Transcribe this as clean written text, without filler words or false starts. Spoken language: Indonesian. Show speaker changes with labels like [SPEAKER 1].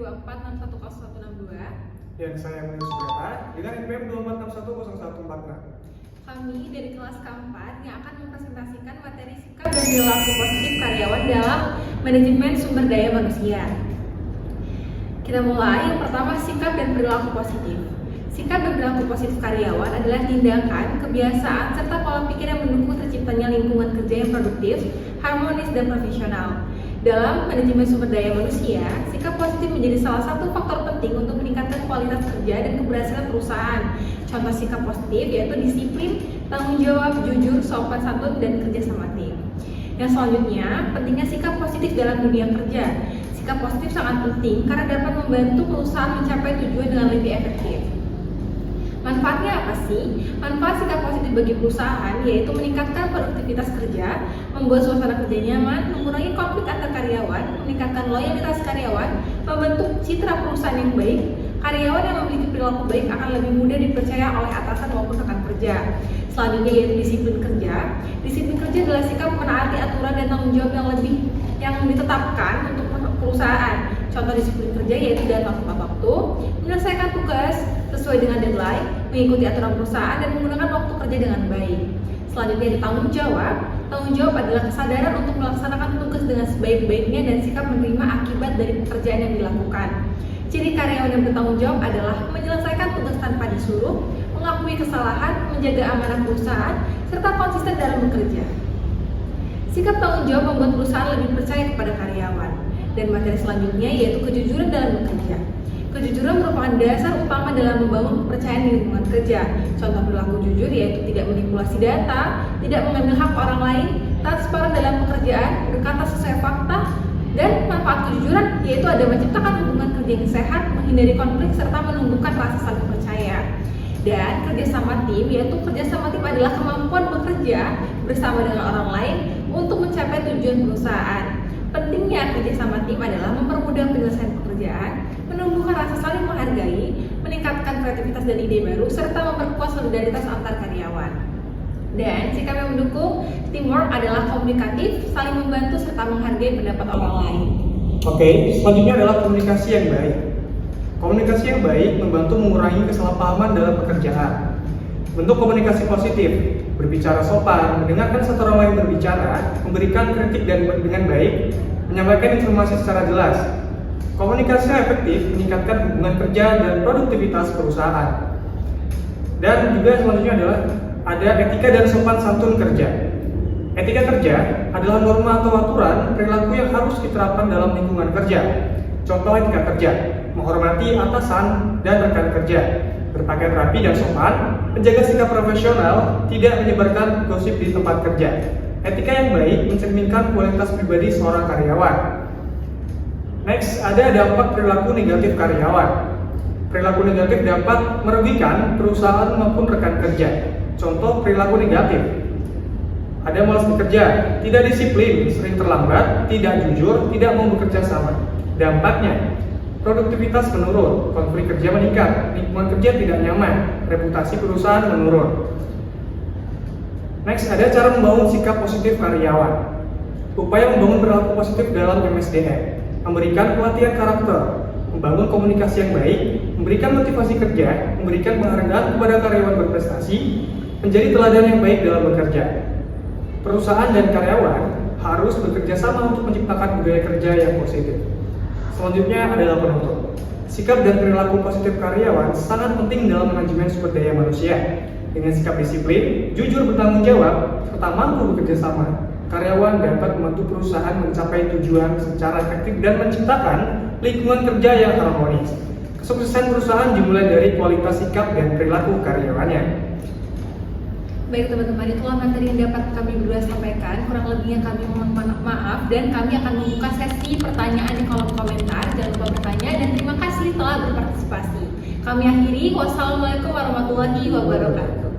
[SPEAKER 1] NPM 24610162.
[SPEAKER 2] Dan saya Mario Subrata dengan NPM 24610146.
[SPEAKER 1] Kami dari kelas K4 yang akan mempresentasikan materi sikap dan perilaku positif karyawan dalam manajemen sumber daya manusia. Kita mulai. Yang pertama, sikap dan perilaku positif. Sikap dan perilaku positif karyawan adalah tindakan, kebiasaan, serta pola pikir yang mendukung terciptanya lingkungan kerja yang produktif, harmonis, dan profesional. Dalam manajemen sumber daya manusia, sikap positif menjadi salah satu faktor penting untuk meningkatkan kualitas kerja dan keberhasilan perusahaan. Contoh sikap positif yaitu disiplin, tanggung jawab, jujur, sopan santun, dan kerja sama tim. Yang selanjutnya, pentingnya sikap positif dalam dunia kerja. Sikap positif sangat penting karena dapat membantu perusahaan mencapai tujuan dengan lebih efektif. Manfaatnya apa sih? Manfaat sikap positif bagi perusahaan yaitu meningkatkan produktivitas kerja, membuat suasana kerja nyaman, mengurangi konflik antar karyawan, meningkatkan loyalitas karyawan, membentuk citra perusahaan yang baik. Karyawan yang memiliki perilaku baik akan lebih mudah dipercaya oleh atasan maupun rekan kerja. Selanjutnya yaitu disiplin kerja. Disiplin kerja adalah sikap menaati aturan dan tanggung jawab yang ditetapkan untuk perusahaan. Contoh disiplin kerja yaitu dalam waktu, menyelesaikan tugas sesuai dengan deadline, mengikuti aturan perusahaan, dan menggunakan waktu kerja dengan baik. Selanjutnya ada tanggung jawab. Tanggung jawab adalah kesadaran untuk melaksanakan tugas dengan sebaik-baiknya dan sikap menerima akibat dari pekerjaan yang dilakukan. Ciri karyawan yang bertanggung jawab adalah menyelesaikan tugas tanpa disuruh, mengakui kesalahan, menjaga amanah perusahaan, serta konsisten dalam bekerja. Sikap tanggung jawab membuat perusahaan lebih percaya kepada karyawan. Dan materi selanjutnya yaitu kejujuran dalam bekerja. Kejujuran merupakan dasar utama dalam membangun kepercayaan di lingkungan kerja. Contoh perilaku jujur yaitu tidak manipulasi data, tidak mengambil hak orang lain, transparan dalam pekerjaan, berkata sesuai fakta, dan manfaat kejujuran yaitu ada menciptakan hubungan kerja yang sehat, menghindari konflik, serta menumbuhkan rasa saling percaya. Dan kerjasama tim, yaitu kerjasama tim adalah kemampuan bekerja bersama dengan orang lain untuk mencapai tujuan perusahaan. Pentingnya kerjasama tim adalah mempermudah penyelesaian pekerjaan, menumbuhkan rasa saling menghargai, meningkatkan kreativitas dan ide baru, serta memperkuat solidaritas antar karyawan. Dan sikap yang mendukung teamwork adalah komunikatif, saling membantu, serta menghargai pendapat orang lain.
[SPEAKER 2] Oke, selanjutnya adalah komunikasi yang baik. Komunikasi yang baik membantu mengurangi kesalahpahaman dalam pekerjaan. Bentuk komunikasi positif, berbicara sopan, mendengarkan satu orang lain berbicara, memberikan kritik dengan baik, menyampaikan informasi secara jelas. Komunikasi yang efektif meningkatkan hubungan kerja dan produktivitas perusahaan. Dan juga selanjutnya adalah ada etika dan sopan santun kerja. Etika kerja adalah norma atau aturan perilaku yang harus diterapkan dalam lingkungan kerja. Contoh etika kerja, menghormati atasan dan rekan kerja, berpakaian rapi dan sopan, menjaga sikap profesional, tidak menyebarkan gosip di tempat kerja. Etika yang baik mencerminkan kualitas pribadi seorang karyawan. Next, ada dampak perilaku negatif karyawan. Perilaku negatif dapat merugikan perusahaan maupun rekan kerja. Contoh perilaku negatif, ada malas bekerja, tidak disiplin, sering terlambat, tidak jujur, tidak mau bekerja sama. Dampaknya, produktivitas menurun, konflik kerja meningkat, lingkungan kerja tidak nyaman, reputasi perusahaan menurun. Next, ada cara membangun sikap positif karyawan. Upaya membangun perilaku positif dalam MSDM, memberikan pelatihan karakter, membangun komunikasi yang baik, memberikan motivasi kerja, memberikan penghargaan kepada karyawan berprestasi, menjadi teladan yang baik dalam bekerja. Perusahaan dan karyawan harus bekerja sama untuk menciptakan budaya kerja yang positif. Selanjutnya adalah penutup. Sikap dan perilaku positif karyawan sangat penting dalam manajemen sumber daya manusia. Dengan sikap disiplin, jujur bertanggung jawab, serta mampu bekerja sama, karyawan dapat membantu perusahaan mencapai tujuan secara efektif dan menciptakan lingkungan kerja yang harmonis. Kesuksesan perusahaan dimulai dari kualitas sikap dan perilaku karyawannya.
[SPEAKER 1] Baik teman-teman, itulah materi yang dapat kami berdua sampaikan. Kurang lebihnya kami mohon maaf dan kami akan membuka sesi pertanyaan di kolom komentar. Jangan lupa bertanya dan terima kasih telah berpartisipasi. Kami akhiri. Wassalamualaikum warahmatullahi wabarakatuh.